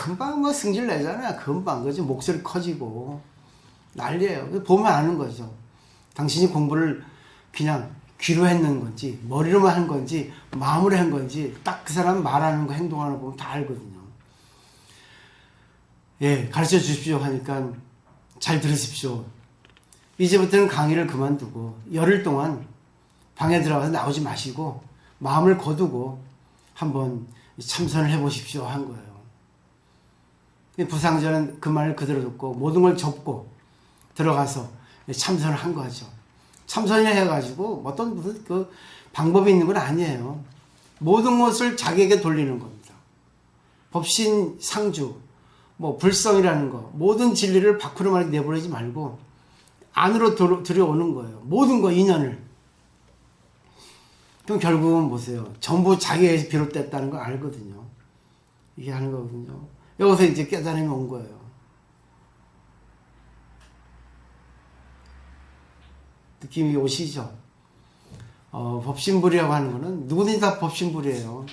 금방 뭐 승질 내잖아요. 금방. 그죠? 목소리 커지고. 난리예요. 보면 아는 거죠. 당신이 공부를 그냥 귀로 했는 건지, 머리로만 한 건지, 마음으로 한 건지, 딱 그 사람 말하는 거, 행동하는 거 보면 다 알거든요. 예, 가르쳐 주십시오 하니까 잘 들으십시오. 이제부터는 강의를 그만두고, 열흘 동안 방에 들어가서 나오지 마시고, 마음을 거두고, 한번 참선을 해보십시오 한 거예요. 부상자는 그 말을 그대로 듣고, 모든 걸 접고, 들어가서 참선을 한 거죠. 참선을 해가지고 어떤 무슨 그 방법이 있는 건 아니에요. 모든 것을 자기에게 돌리는 겁니다. 법신, 상주, 뭐 불성이라는 거, 모든 진리를 밖으로만 내보내지 말고 안으로 들여오는 거예요. 모든 거, 인연을. 그럼 결국은 보세요. 전부 자기에서 비롯됐다는 걸 알거든요. 이게 하는 거거든요. 여기서 이제 깨달음이 온 거예요. 느낌이 오시죠? 법신불이라고 하는 거는 누구든지 다 법신불이에요.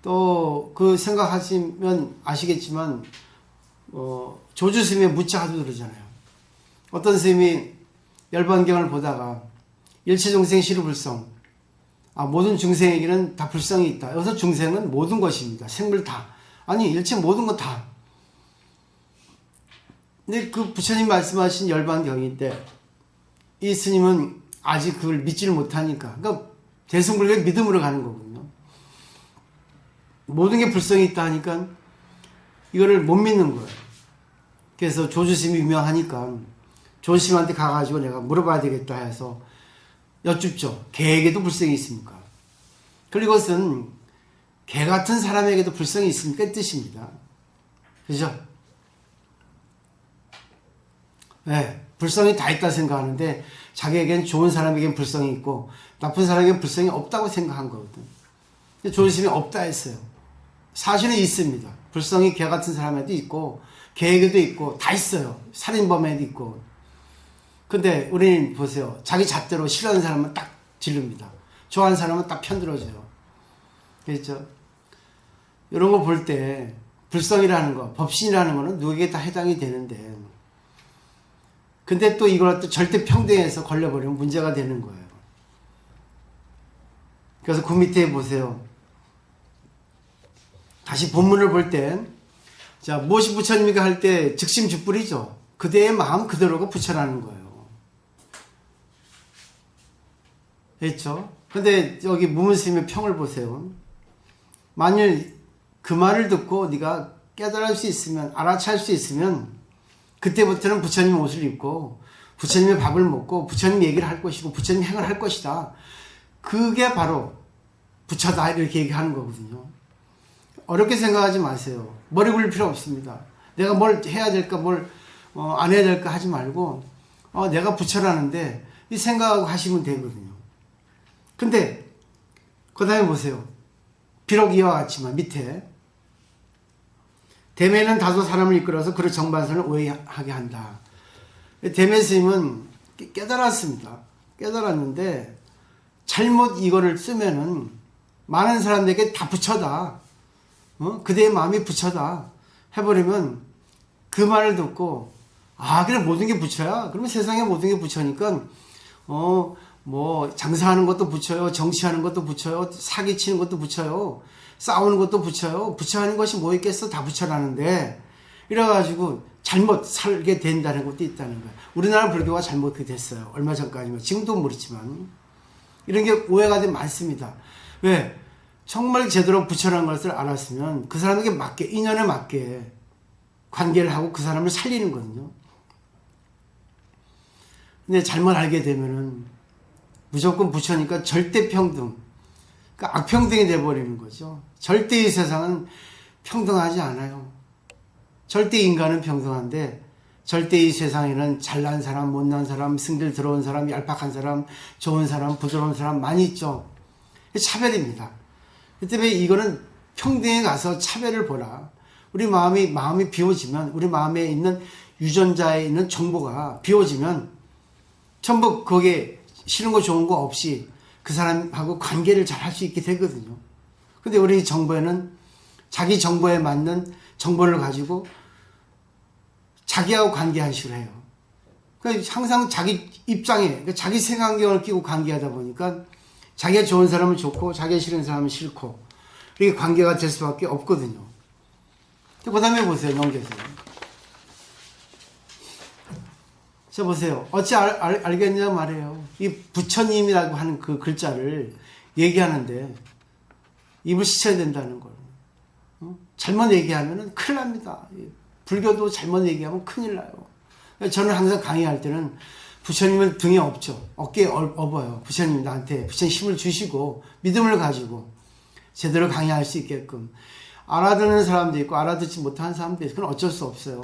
또 그 생각하시면 아시겠지만 조주 스님의 무자도 그러잖아요. 어떤 스님이 열반경을 보다가 일체중생 시루불성, 모든 중생에게는 다 불성이 있다. 여기서 중생은 모든 것입니다. 생물 다. 아니 일체 모든 것 다. 근데 그 부처님 말씀하신 열반경인데 이 스님은 아직 그걸 믿지를 못하니까, 그러니까 대승불교의 믿음으로 가는 거거든요. 모든 게 불성이 있다 하니까 이거를 못 믿는 거예요. 그래서 조주스님이 유명하니까 조주스님한테 가가지고 내가 물어봐야 되겠다 해서 여쭙죠. 개에게도 불성이 있습니까? 그리고 이것은 개 같은 사람에게도 불성이 있습니까? 이 뜻입니다. 그죠? 네, 불성이 다 있다 생각하는데 자기에겐 좋은 사람에겐 불성이 있고 나쁜 사람에겐 불성이 없다고 생각한 거거든. 조주스님이 없다 했어요. 사실은 있습니다. 불성이 개 같은 사람에도 있고 개에게도 있고 다 있어요. 살인범에도 있고. 근데 우리는 보세요. 자기 잣대로 싫어하는 사람은 딱 지릅니다. 좋아하는 사람은 딱 편들어줘요. 그렇죠? 이런 거 볼 때 불성이라는 거, 법신이라는 거는 누구에게 다 해당이 되는데, 근데 또 이걸 또 절대 평등해서 걸려버리면 문제가 되는 거예요. 그래서 그 밑에 보세요. 다시 본문을 볼 때, 자, 무엇이 부처님이가 할 때 즉심즉불이죠. 그대의 마음 그대로가 부처라는 거예요. 그렇죠? 근데 여기 무문스님의 평을 보세요. 만일 그 말을 듣고 네가 깨달을 수 있으면, 알아챌 수 있으면 그때부터는 부처님 옷을 입고 부처님의 밥을 먹고 부처님 얘기를 할 것이고 부처님 행을 할 것이다. 그게 바로 부처다 이렇게 얘기하는 거거든요. 어렵게 생각하지 마세요. 머리 굴릴 필요 없습니다. 내가 뭘 해야 될까 뭘 안 해야 될까 하지 말고 내가 부처라는데 이 생각하고 하시면 되거든요. 근데 그 다음에 보세요. 비록 이와 같지만 밑에 대매는 다소 사람을 이끌어서 그를 정반선을 오해하게 한다. 대매 스님은 깨달았습니다. 깨달았는데 잘못 이거를 쓰면은 많은 사람들에게 다 부처다. 그대의 마음이 부처다. 해버리면 그 말을 듣고 그래 모든 게 부처야. 그러면 세상에 모든 게 부처니까 뭐 장사하는 것도 부처요. 정치하는 것도 부처요. 사기치는 것도 부처요. 싸우는 것도 부처요. 부처 하는 것이 뭐 있겠어? 다 부처라는데 이래가지고 잘못 살게 된다는 것도 있다는 거예요. 우리나라 불교가 잘못 그렇게 됐어요. 얼마 전까지만. 지금도 모르지만 이런 게 오해가 좀 많습니다. 왜? 정말 제대로 부처라는 것을 알았으면 그 사람에게 맞게, 인연에 맞게 관계를 하고 그 사람을 살리는 거거든요. 근데 잘못 알게 되면은 무조건 부처니까 절대 평등, 그러니까 악평등이 돼버리는 거죠. 절대 이 세상은 평등하지 않아요. 절대 인간은 평등한데 절대 이 세상에는 잘난 사람, 못난 사람, 승질 들어온 사람, 얄팍한 사람, 좋은 사람, 부드러운 사람 많이 있죠. 차별입니다. 그 때문에 이거는 평등에 가서 차별을 보라. 우리 마음이 비워지면, 우리 마음에 있는 유전자에 있는 정보가 비워지면 전부 거기에 싫은 거 좋은 거 없이 그 사람하고 관계를 잘 할 수 있게 되거든요. 근데 우리 정보에는 자기 정보에 맞는 정보를 가지고 자기하고 관계한 식으로 해요. 그러니까 항상 자기 입장에, 그러니까 자기 색안경을 끼고 관계하다 보니까 자기가 좋은 사람은 좋고 자기가 싫은 사람은 싫고 이렇게 관계가 될 수밖에 없거든요. 그 다음에 보세요. 넘겨서. 자, 보세요. 어찌 알겠냐 말이에요. 이 부처님이라고 하는 그 글자를 얘기하는데 입을 씻어야 된다는 걸. 잘못 얘기하면 큰일 납니다. 불교도 잘못 얘기하면 큰일 나요. 저는 항상 강의할 때는 부처님은 등에 업죠. 어깨에 업어요. 부처님 나한테 부처님 힘을 주시고 믿음을 가지고 제대로 강의할 수 있게끔. 알아듣는 사람도 있고 알아듣지 못하는 사람도 있고 그건 어쩔 수 없어요.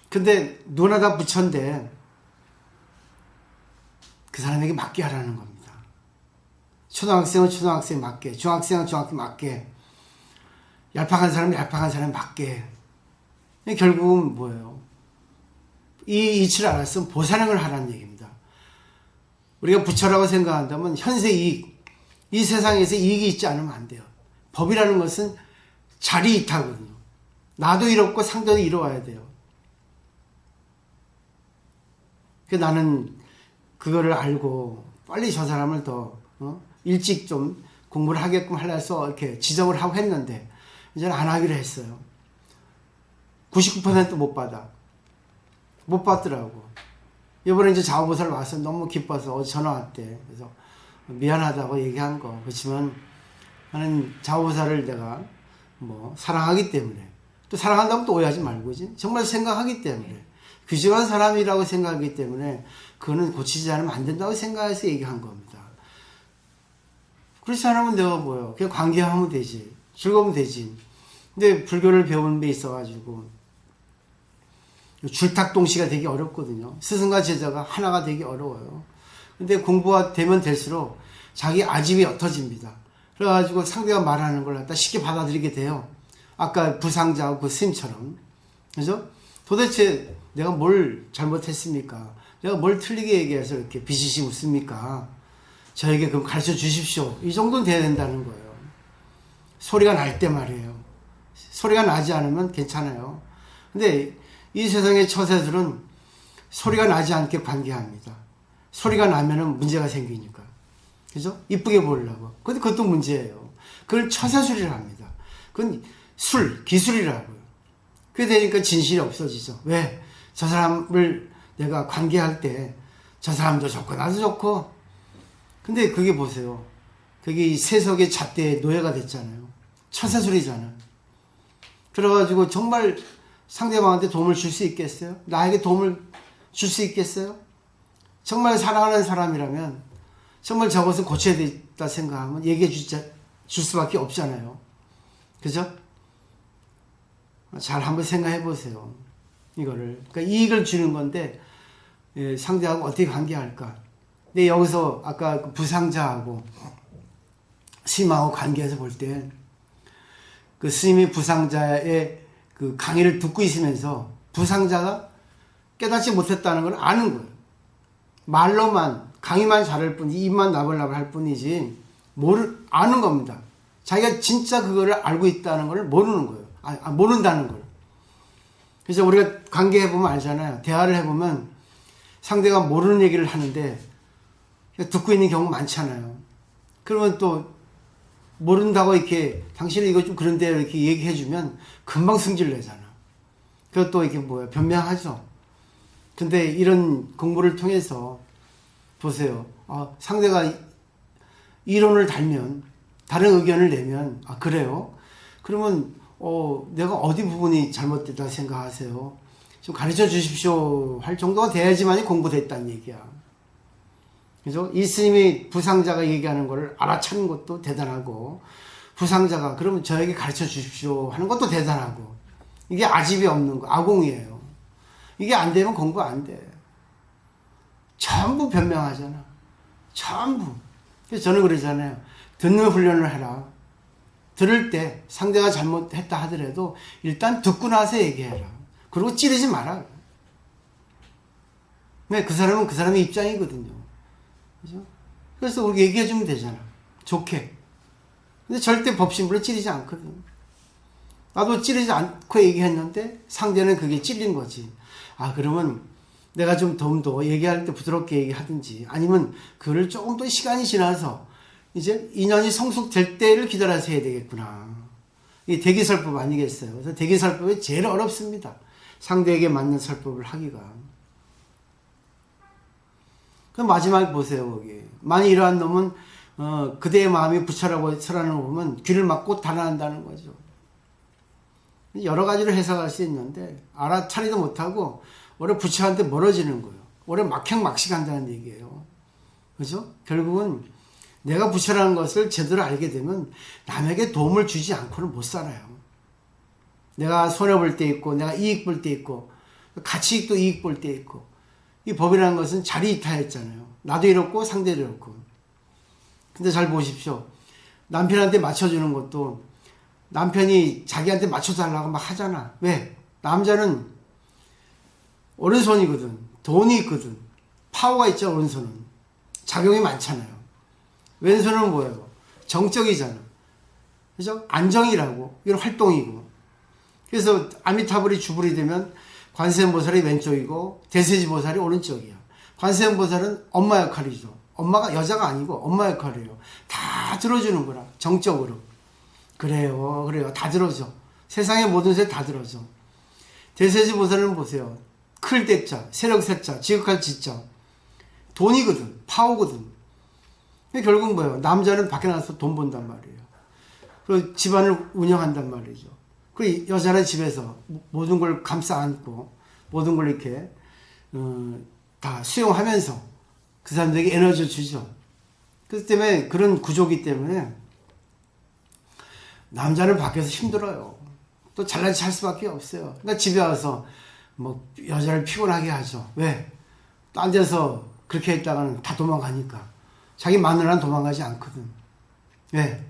근데 누구나 다 부처인데 그 사람에게 맞게 하라는 겁니다. 초등학생은 초등학생 맞게, 중학생은 중학생 맞게, 얄팍한 사람은 얄팍한 사람 맞게. 결국은 뭐예요? 이 이치를 알았으면 보살행을 하라는 얘기입니다. 우리가 부처라고 생각한다면 현세 이익, 이 세상에서 이익이 있지 않으면 안 돼요. 법이라는 것은 자리이타거든요. 나도 이롭고 상대도 이로워야 돼요. 나는 그거를 알고 빨리 저 사람을 더 일찍 좀 공부를 하게끔 하려서 이렇게 지적을 하고 했는데 이제는 안 하기로 했어요. 99% 못 받아. 못 받더라고. 이번에 이제 자원보살 와서 너무 기뻐서 어제 전화 왔대. 그래서 미안하다고 얘기한 거. 그렇지만 나는 자원보살을 내가 뭐 사랑하기 때문에 또 사랑한다고 또 오해하지 말고지. 정말 생각하기 때문에 귀중한 사람이라고 생각하기 때문에 그거는 고치지 않으면 안 된다고 생각해서 얘기한 겁니다. 그렇지 않으면 내가 뭐요? 그냥 관계하면 되지. 즐거우면 되지. 근데 불교를 배우는 데 있어가지고 줄탁동시가 되게 어렵거든요. 스승과 제자가 하나가 되기 어려워요. 근데 공부가 되면 될수록 자기 아집이 옅어집니다. 그래가지고 상대가 말하는 걸 갖다 쉽게 받아들이게 돼요. 아까 부상자하고 그 스님처럼. 그죠? 도대체 내가 뭘 잘못했습니까? 내가 뭘 틀리게 얘기해서 이렇게 비시시 웃습니까? 저에게 그럼 가르쳐 주십시오. 이 정도는 돼야 된다는 거예요. 소리가 날 때 말이에요. 소리가 나지 않으면 괜찮아요. 근데 이 세상의 처세들은 소리가 나지 않게 관계합니다. 소리가 나면은 문제가 생기니까. 그죠? 이쁘게 보려고. 근데 그것도 문제예요. 그걸 처세술이라 합니다. 그건 기술이라고요. 그게 되니까 진실이 없어지죠. 왜? 저 사람을 내가 관계할 때 저 사람도 좋고 나도 좋고. 근데 그게 보세요. 그게 이 세속의 잣대의 노예가 됐잖아요. 처세술이잖아요. 그래가지고 정말 상대방한테 도움을 줄 수 있겠어요? 나에게 도움을 줄 수 있겠어요? 정말 사랑하는 사람이라면 정말 저것을 고쳐야 되겠다 생각하면 얘기해 줄 수밖에 없잖아요. 그죠? 잘 한번 생각해 보세요. 이거를. 그러니까 이익을 주는 건데 상대하고 어떻게 관계할까? 근데 여기서 아까 그 부상자하고 스님하고 관계해서 볼 때 그 스님이 부상자의 그 강의를 듣고 있으면서 부상자가 깨닫지 못했다는 걸 아는 거예요. 말로만 강의만 잘할 뿐이지 입만 나불나불 할 뿐이지 아는 겁니다. 자기가 진짜 그거를 알고 있다는 걸 모르는 거예요. 모른다는 걸. 그래서 우리가 관계해보면 알잖아요. 대화를 해보면 상대가 모르는 얘기를 하는데 듣고 있는 경우 많잖아요. 그러면 또 모른다고 이렇게 당신은 이거 좀 그런데 이렇게 얘기해주면 금방 승질 내잖아. 그것도 이렇게 변명하죠. 근데 이런 공부를 통해서 보세요. 상대가 이론을 달면 다른 의견을 내면 그래요? 그러면 내가 어디 부분이 잘못됐다 생각하세요? 좀 가르쳐 주십시오 할 정도가 돼야지만이 공부됐다는 얘기야. 그죠? 이 스님이 부상자가 얘기하는 거를 알아차는 것도 대단하고 부상자가 그러면 저에게 가르쳐 주십시오 하는 것도 대단하고 이게 아집이 없는 거 아공이에요. 이게 안 되면 공부 안 돼. 전부 변명하잖아. 전부. 그래서 저는 그러잖아요. 듣는 훈련을 해라. 들을 때 상대가 잘못했다 하더라도 일단 듣고 나서 얘기해라. 그리고 찌르지 마라. 네, 그 사람은 그 사람의 입장이거든요. 그죠? 그래서 우리 얘기해주면 되잖아. 좋게. 근데 절대 법신부를 찌르지 않거든. 나도 찌르지 않고 얘기했는데 상대는 그게 찔린 거지. 아, 그러면 내가 좀 더 얘기할 때 부드럽게 얘기하든지 아니면 그를 조금 더 시간이 지나서 이제 인연이 성숙될 때를 기다려서 해야 되겠구나. 이게 대기설법 아니겠어요. 그래서 대기설법이 제일 어렵습니다. 상대에게 맞는 설법을 하기가. 그럼 마지막 보세요, 거기. 만약 이러한 놈은 그대의 마음이 부처라고 설하는 거 보면 귀를 막고 단언한다는 거죠. 여러 가지로 해석할 수 있는데 알아차리도 못하고 오히려 부처한테 멀어지는 거예요. 오히려 막행막식한다는 얘기예요. 그죠? 결국은 내가 부처라는 것을 제대로 알게 되면 남에게 도움을 주지 않고는 못 살아요. 내가 손해볼 때 있고 내가 이익 볼 때 있고 가치익도 이익 볼 때 있고 이 법이라는 것은 자리이타였잖아요. 나도 이렇고 상대도 이렇고. 근데 잘 보십시오. 남편한테 맞춰주는 것도 남편이 자기한테 맞춰달라고 막 하잖아. 왜? 남자는 오른손이거든. 돈이 있거든. 파워가 있죠, 오른손은. 작용이 많잖아요. 왼손은 뭐예요? 정적이잖아. 그죠? 안정이라고. 이건 활동이고. 그래서 아미타불이 주불이 되면 관세음보살이 왼쪽이고 대세지보살이 오른쪽이야. 관세음보살은 엄마 역할이죠. 엄마가 여자가 아니고 엄마 역할이에요. 다 들어주는 거라. 정적으로. 그래요. 다 들어줘. 세상의 모든 세 다 들어줘. 대세지보살은 보세요. 클 대자, 세력 세자, 지극할 지자. 돈이거든. 파워거든. 결국은 뭐예요? 남자는 밖에 나가서 돈 번단 말이에요. 그리고 집안을 운영한단 말이죠. 그 여자는 집에서 모든 걸 감싸 안고 모든 걸 이렇게 다 수용하면서 그 사람들에게 에너지를 주죠. 그렇기 때문에 그런 구조기 때문에 남자는 밖에서 힘들어요. 또 잘난 체 할 수밖에 없어요. 그러니까 집에 와서 뭐 여자를 피곤하게 하죠. 왜? 딴 데서 그렇게 했다가는 다 도망가니까. 자기 마누라는 도망가지 않거든. 왜?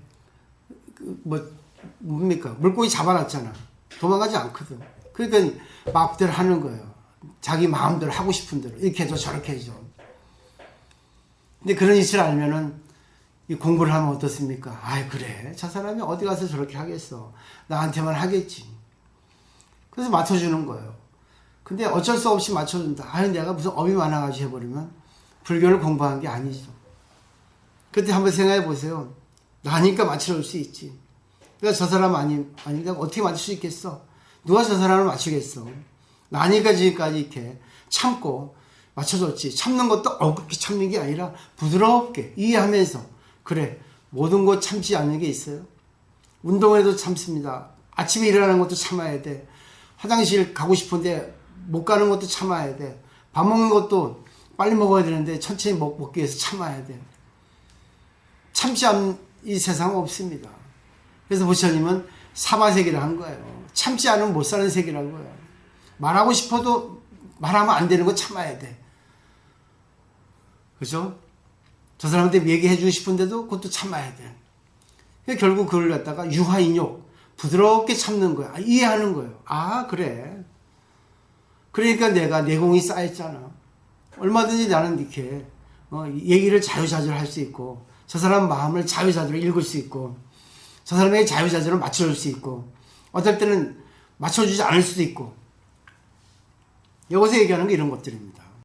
뭡니까? 물고기 잡아놨잖아. 도망가지 않거든. 그러니까 마음대로 하는 거예요. 자기 마음대로 하고 싶은 대로. 이렇게 해줘, 저렇게 해줘. 근데 그런 이치를 알면은 이 공부를 하면 어떻습니까? 아이, 그래. 저 사람이 어디 가서 저렇게 하겠어. 나한테만 하겠지. 그래서 맞춰주는 거예요. 근데 어쩔 수 없이 맞춰준다. 아유, 내가 무슨 업이 많아가지고 해버리면 불교를 공부한 게 아니죠. 그때 한번 생각해 보세요. 나니까 맞춰줄 수 있지. 그러니까 저 사람 아닌가 어떻게 맞출 수 있겠어? 누가 저 사람을 맞추겠어? 나니까 지금까지 이렇게 참고 맞춰줬지. 참는 것도 그렇게 참는 게 아니라 부드럽게 이해하면서 그래, 모든 것 참지 않는 게 있어요. 운동에도 참습니다. 아침에 일어나는 것도 참아야 돼. 화장실 가고 싶은데 못 가는 것도 참아야 돼. 밥 먹는 것도 빨리 먹어야 되는데 천천히 먹기 위해서 참아야 돼. 참지 않는 이 세상은 없습니다. 그래서 부처님은 사바세계를 한 거예요. 참지 않으면 못 사는 세계라는 거예요. 말하고 싶어도 말하면 안 되는 거 참아야 돼. 그죠? 저 사람한테 얘기해 주고 싶은데도 그것도 참아야 돼. 결국 그걸 갖다가 유화인욕, 부드럽게 참는 거야. 이해하는 거예요. 아, 그래. 그러니까 내가 내공이 쌓였잖아. 얼마든지 나는 이렇게 얘기를 자유자재로 할 수 있고 저 사람 마음을 자유자재로 읽을 수 있고 저 사람에게 자유자재로 맞춰줄 수 있고 어떨 때는 맞춰주지 않을 수도 있고 여기서 얘기하는 게 이런 것들입니다.